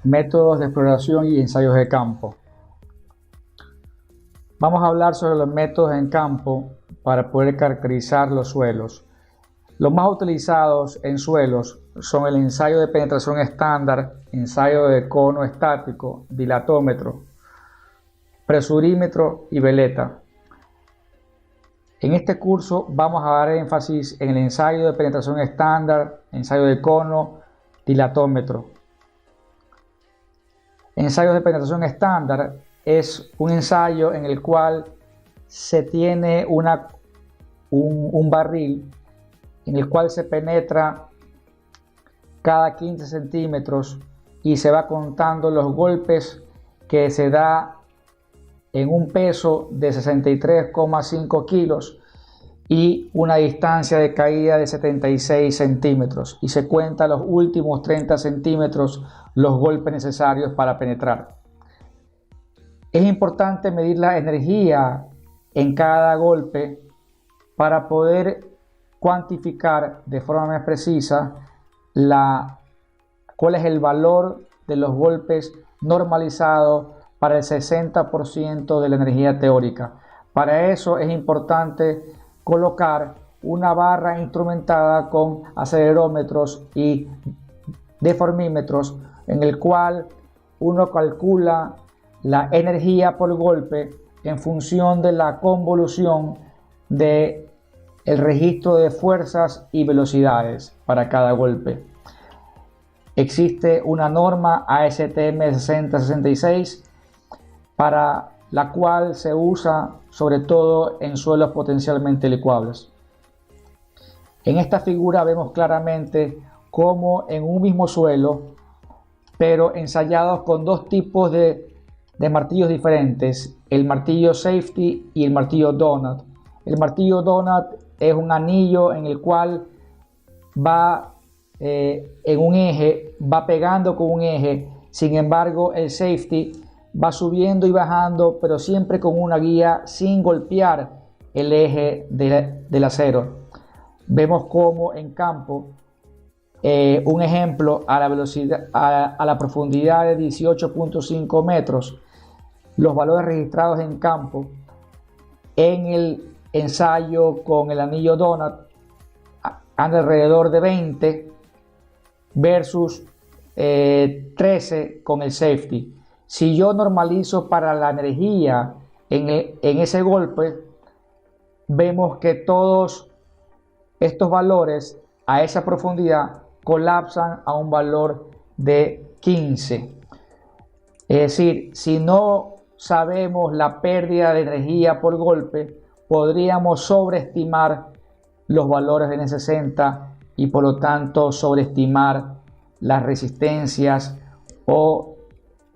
Métodos de exploración y ensayos de campo. Vamos a hablar sobre los métodos en campo para poder caracterizar los suelos. Los más utilizados en suelos son el ensayo de penetración estándar, ensayo de cono estático, dilatómetro, presurímetro y veleta. En este curso vamos a dar énfasis en el ensayo de penetración estándar, ensayo de cono, dilatómetro. Ensayo de penetración estándar es un ensayo en el cual se tiene un barril en el cual se penetra cada 15 centímetros y se va contando los golpes que se da en un peso de 63,5 kilos y una distancia de caída de 76 centímetros y se cuenta los últimos 30 centímetros los golpes necesarios para penetrar. Es importante medir la energía en cada golpe para poder cuantificar de forma más precisa cuál es el valor de los golpes normalizados para el 60% de la energía teórica. Para eso es importante colocar una barra instrumentada con acelerómetros y deformímetros en el cual uno calcula la energía por golpe en función de la convolución del registro de fuerzas y velocidades para cada golpe. Existe una norma ASTM 6066 para la cual se usa sobre todo en suelos potencialmente licuables. En esta figura vemos claramente cómo en un mismo suelo, pero ensayados con dos tipos de martillos diferentes, el martillo safety y el martillo donut. El martillo donut es un anillo en el cual va en un eje, va pegando con un eje. Sin embargo, el safety va subiendo y bajando, pero siempre con una guía sin golpear el eje del acero. Vemos cómo en campo, un ejemplo a la velocidad, a la profundidad de 18.5 metros, los valores registrados en campo en el ensayo con el anillo donut anda alrededor de 20 versus 13 con el safety. Si yo normalizo para la energía en ese golpe, vemos que todos estos valores a esa profundidad colapsan a un valor de 15. Es decir, si no sabemos la pérdida de energía por golpe, podríamos sobreestimar los valores de N60 y por lo tanto sobreestimar las resistencias o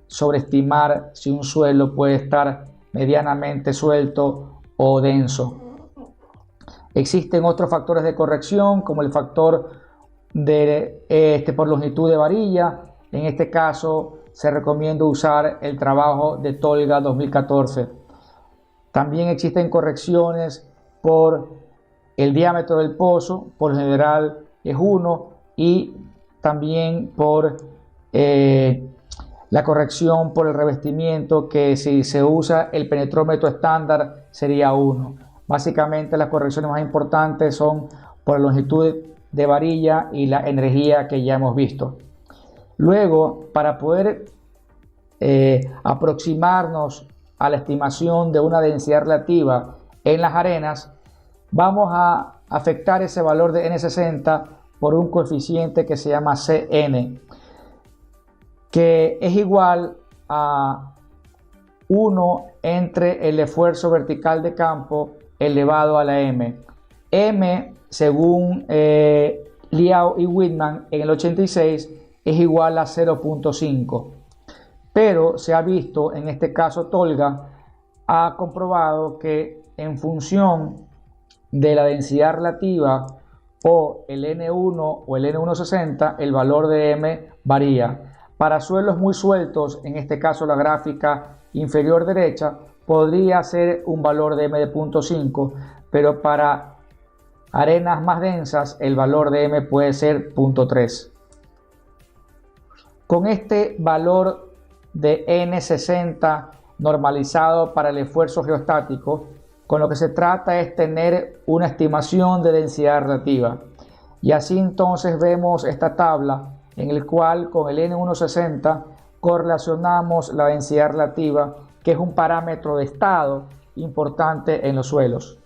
sobreestimar si un suelo puede estar medianamente suelto o denso. Existen otros factores de corrección como el factor por longitud de varilla. En este caso se recomienda usar el trabajo de Tolga 2014. También existen correcciones por el diámetro del pozo, por lo general es 1, y también por la corrección por el revestimiento, que si se usa el penetrómetro estándar sería 1. Básicamente las correcciones más importantes son por la longitud de varilla y la energía que ya hemos visto. Luego, para poder aproximarnos a la estimación de una densidad relativa en las arenas, vamos a afectar ese valor de N60 por un coeficiente que se llama Cn, que es igual a 1 entre el esfuerzo vertical de campo elevado a la m. M, según Liao y Whitman en el 86, es igual a 0.5. Pero se ha visto, en este caso Tolga ha comprobado que en función de la densidad relativa o el N1 o el N160, el valor de M varía. Para suelos muy sueltos, en este caso la gráfica inferior derecha, podría ser un valor de M de 0.5, pero para arenas más densas el valor de M puede ser 0.3. Con este valor de N60 normalizado para el esfuerzo geostático, con lo que se trata es tener una estimación de densidad relativa. Y así entonces vemos esta tabla en el cual con el N160 correlacionamos la densidad relativa, que es un parámetro de estado importante en los suelos.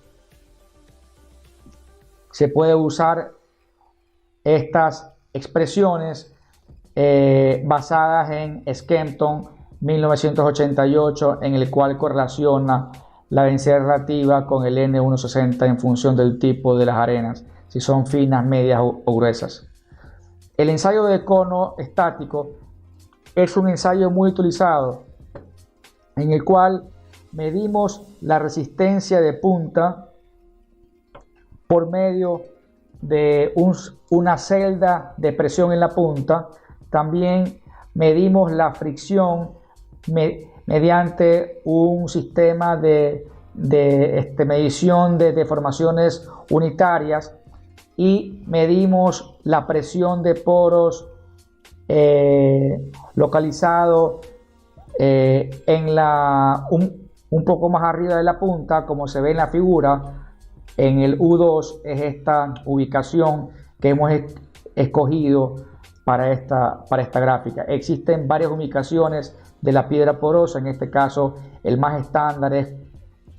Se puede usar estas expresiones basadas en Skempton 1988, en el cual correlaciona la densidad relativa con el N160 en función del tipo de las arenas, si son finas, medias o gruesas. El ensayo de cono estático es un ensayo muy utilizado en el cual medimos la resistencia de punta por medio de una celda de presión en la punta. También medimos la fricción mediante un sistema de medición de deformaciones unitarias, y medimos la presión de poros localizado un poco más arriba de la punta, como se ve en la figura. En el U2 es esta ubicación que hemos escogido para esta gráfica. Existen varias ubicaciones de la piedra porosa, en este caso el más estándar es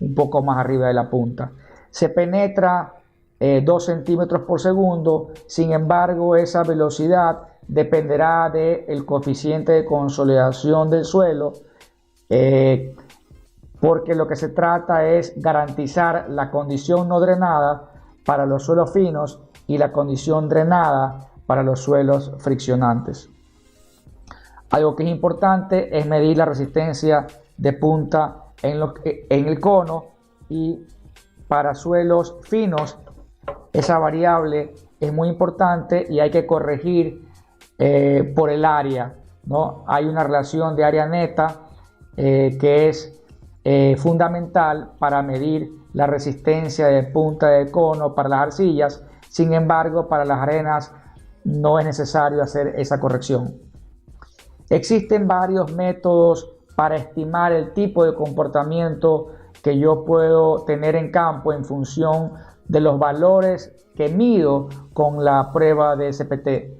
un poco más arriba de la punta. Se penetra 2 centímetros por segundo, sin embargo esa velocidad dependerá del coeficiente de consolidación del suelo, porque lo que se trata es garantizar la condición no drenada para los suelos finos y la condición drenada para los suelos friccionantes. Algo que es importante es medir la resistencia de punta en el cono, y para suelos finos esa variable es muy importante y hay que corregir por el área, ¿no? Hay una relación de área neta que es fundamental para medir la resistencia de punta de cono para las arcillas. Sin embargo, para las arenas no es necesario hacer esa corrección. Existen varios métodos para estimar el tipo de comportamiento que yo puedo tener en campo en función de los valores que mido con la prueba de CPT.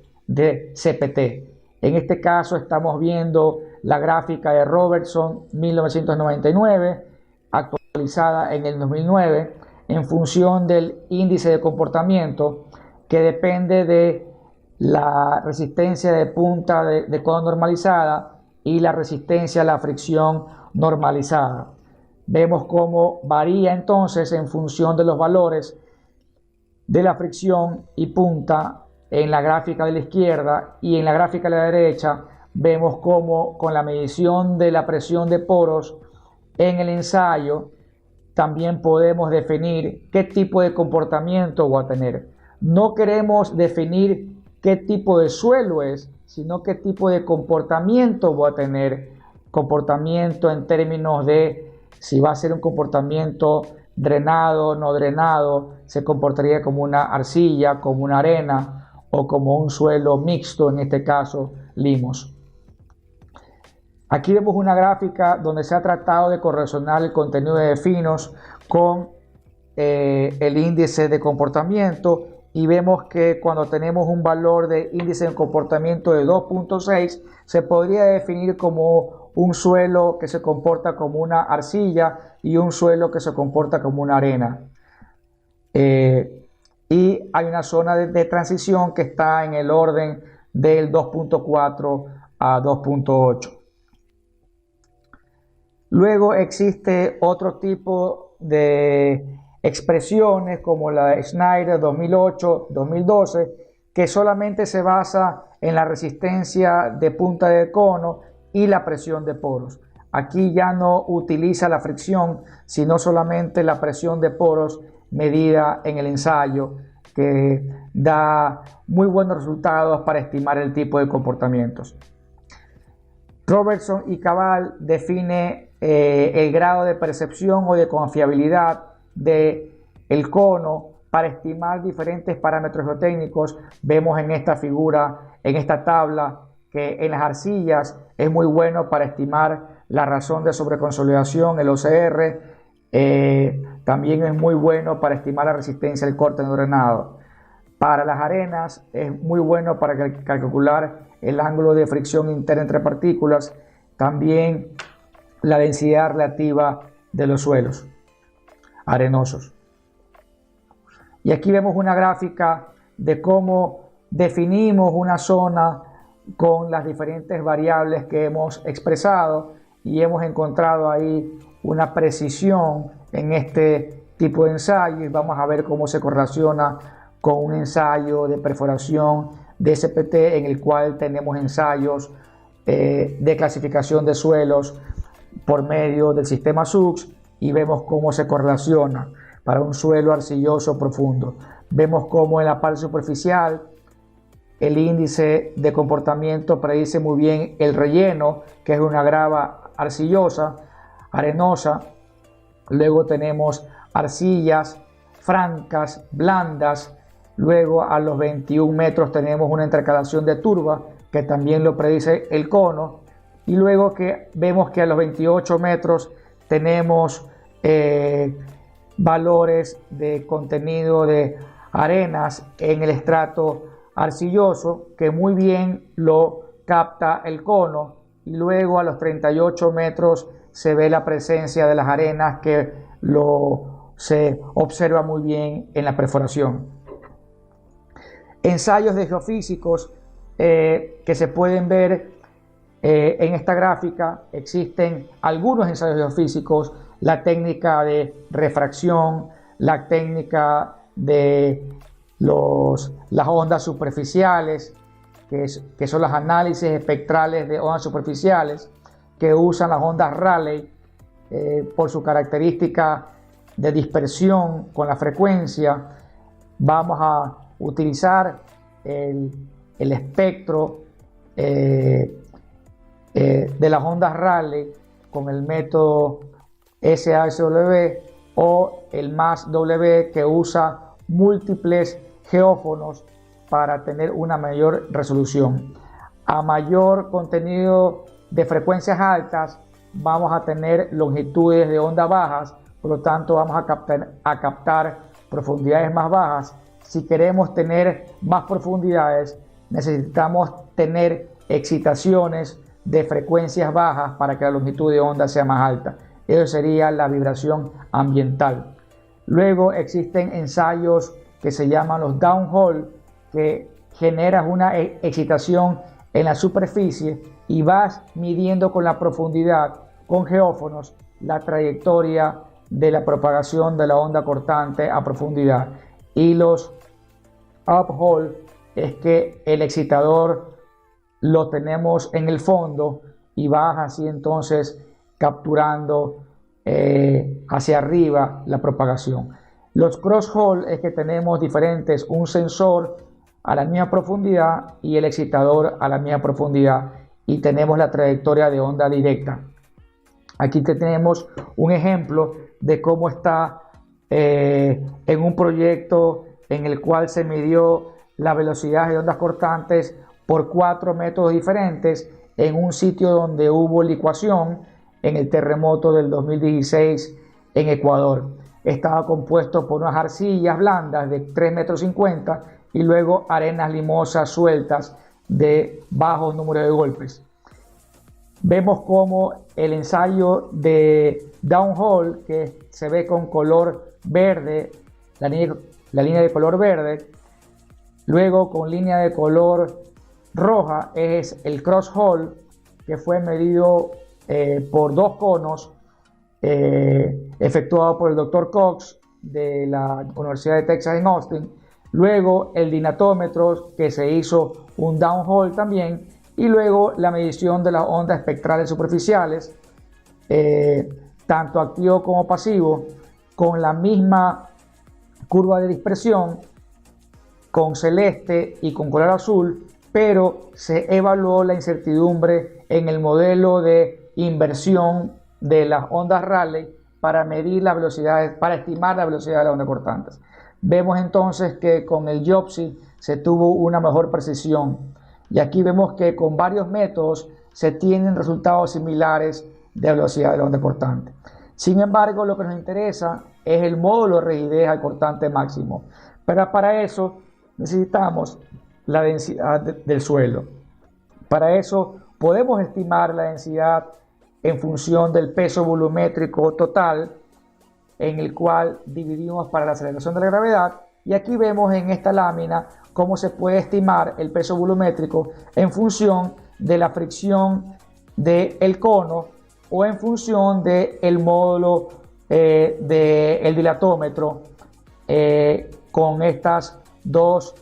En este caso estamos viendo la gráfica de Robertson 1999, actualizada en el 2009, en función del índice de comportamiento, que depende de la resistencia de punta de cono normalizada y la resistencia a la fricción normalizada. Vemos cómo varía entonces en función de los valores de la fricción y punta en la gráfica de la izquierda, y en la gráfica de la derecha vemos cómo con la medición de la presión de poros en el ensayo también podemos definir qué tipo de comportamiento voy a tener. No queremos definir qué tipo de suelo es, sino qué tipo de comportamiento voy a tener. Comportamiento en términos de si va a ser un comportamiento drenado, no drenado, se comportaría como una arcilla, como una arena o como un suelo mixto, en este caso limos. Aquí vemos una gráfica donde se ha tratado de correlacionar el contenido de finos con el índice de comportamiento, y vemos que cuando tenemos un valor de índice de comportamiento de 2.6 se podría definir como un suelo que se comporta como una arcilla y un suelo que se comporta como una arena. Y hay una zona de transición que está en el orden del 2.4 a 2.8. Luego existe otro tipo de expresiones como la de Schneider 2008-2012, que solamente se basa en la resistencia de punta de cono y la presión de poros. Aquí ya no utiliza la fricción, sino solamente la presión de poros medida en el ensayo, que da muy buenos resultados para estimar el tipo de comportamientos. Robertson y Cabal define el grado de percepción o de confiabilidad del cono para estimar diferentes parámetros geotécnicos. Vemos en esta figura, en esta tabla, que en las arcillas es muy bueno para estimar la razón de sobreconsolidación, el OCR. También es muy bueno para estimar la resistencia al corte no drenado. Para las arenas es muy bueno para calcular el ángulo de fricción interna entre partículas, también la densidad relativa de los suelos arenosos. Y aquí vemos una gráfica de cómo definimos una zona con las diferentes variables que hemos expresado, y hemos encontrado ahí una precisión en este tipo de ensayo, y vamos a ver cómo se correlaciona con un ensayo de perforación de SPT en el cual tenemos ensayos de clasificación de suelos por medio del sistema SUX, y vemos cómo se correlaciona para un suelo arcilloso profundo. Vemos cómo en la parte superficial el índice de comportamiento predice muy bien el relleno, que es una grava arcillosa, arenosa. Luego tenemos arcillas francas, blandas. Luego a los 21 metros tenemos una intercalación de turba, que también lo predice el cono. Y luego que vemos que a los 28 metros tenemos valores de contenido de arenas en el estrato arcilloso, que muy bien lo capta el cono. Y luego a los 38 metros se ve la presencia de las arenas, que se observa muy bien en la perforación. Ensayos de geofísicos que se pueden ver en esta gráfica. Existen algunos ensayos geofísicos: la técnica de refracción, la técnica de las ondas superficiales, que son los análisis espectrales de ondas superficiales, que usan las ondas Rayleigh por su característica de dispersión con la frecuencia. Vamos a utilizar el espectro de las ondas Rayleigh con el método SASW o el MASW, que usa múltiples geófonos para tener una mayor resolución. A mayor contenido de frecuencias altas vamos a tener longitudes de onda bajas, por lo tanto vamos a captar profundidades más bajas. Si queremos tener más profundidades, necesitamos tener excitaciones de frecuencias bajas para que la longitud de onda sea más alta. Eso sería la vibración ambiental. Luego existen ensayos que se llaman los downhole, que generas una excitación en la superficie y vas midiendo con la profundidad, con geófonos, la trayectoria de la propagación de la onda cortante a profundidad. Y los uphole es que el excitador lo tenemos en el fondo y vas así entonces capturando hacia arriba la propagación. Los crosshole es que tenemos diferentes, un sensor a la misma profundidad y el excitador a la misma profundidad, y tenemos la trayectoria de onda directa. Aquí tenemos un ejemplo de cómo está en un proyecto en el cual se midió la velocidad de ondas cortantes por 4 métodos diferentes en un sitio donde hubo licuación en el terremoto del 2016 en Ecuador. Estaba compuesto por unas arcillas blandas de 3,50 metros y luego arenas limosas sueltas de bajo número de golpes. Vemos como el ensayo de downhole, que se ve con color verde, la línea de color verde, luego con línea de color roja es el crosshole, que fue medido por 2 conos efectuado por el Dr. Cox de la Universidad de Texas en Austin. Luego el dinatómetro, que se hizo un downhole también, y luego la medición de las ondas espectrales superficiales, tanto activo como pasivo, con la misma curva de dispersión, con celeste y con color azul, pero se evaluó la incertidumbre en el modelo de inversión de las ondas Rayleigh para medir las velocidades, para estimar la velocidad de las ondas cortantes. Vemos entonces que con el YOPSI se tuvo una mejor precisión Y aquí vemos que con varios métodos se tienen resultados similares de velocidad de la onda cortante. Sin embargo, lo que nos interesa es el módulo de rigidez al cortante máximo. Pero para eso necesitamos la densidad del suelo. Para eso podemos estimar la densidad en función del peso volumétrico total, en el cual dividimos para la aceleración de la gravedad. Y aquí vemos en esta lámina cómo se puede estimar el peso volumétrico en función de la fricción del cono o en función del módulo del dilatómetro. Con estos dos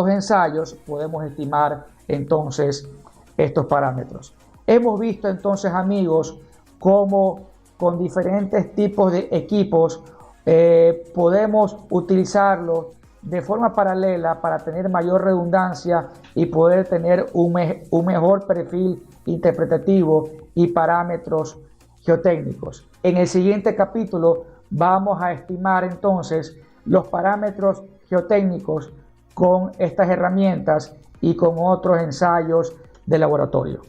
ensayos podemos estimar entonces estos parámetros. Hemos visto entonces, amigos, cómo con diferentes tipos de equipos podemos utilizarlos de forma paralela para tener mayor redundancia y poder tener un mejor perfil interpretativo y parámetros geotécnicos. En el siguiente capítulo vamos a estimar entonces los parámetros geotécnicos con estas herramientas y con otros ensayos de laboratorio.